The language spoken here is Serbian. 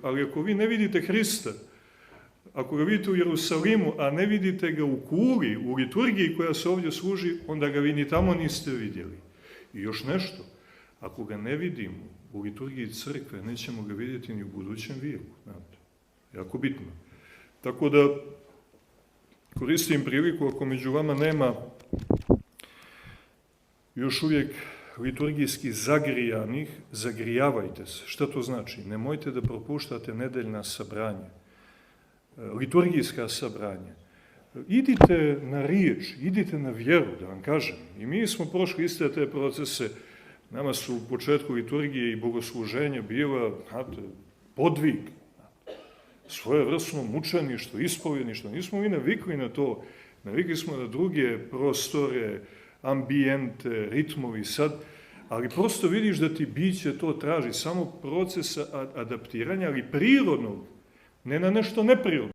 Ali ako vi ne vidite Hrista, ako ga vidite u Jerusalimu, a ne vidite ga u kuli, u liturgiji koja se ovdje služi, onda ga vi ni tamo niste vidjeli. I još nešto, ako ga ne vidimo u liturgiji crkve, nećemo ga vidjeti ni u budućem vijeku. Znate, jako bitno. Tako da koristim priliku, ako među vama nema još uvijek liturgijski zagrijanih, zagrijavajte se. Šta to znači? Nemojte da propuštate nedeljna sabranja, liturgijska sabranja. Idite na riječ, idite na vjeru, da vam kažem. I mi smo prošli iste te procese. Nama su u početku liturgije i bogosluženja bila podvig, svojevrsno mučeništvo, ispovjedništvo. Nismo mi navikli na to. Navikli smo na druge prostore, ambijente, ritmovi sad, ali prosto vidiš da ti biće to traži samo procesa adaptiranja, ali prirodnog, ne na nešto neprirodno.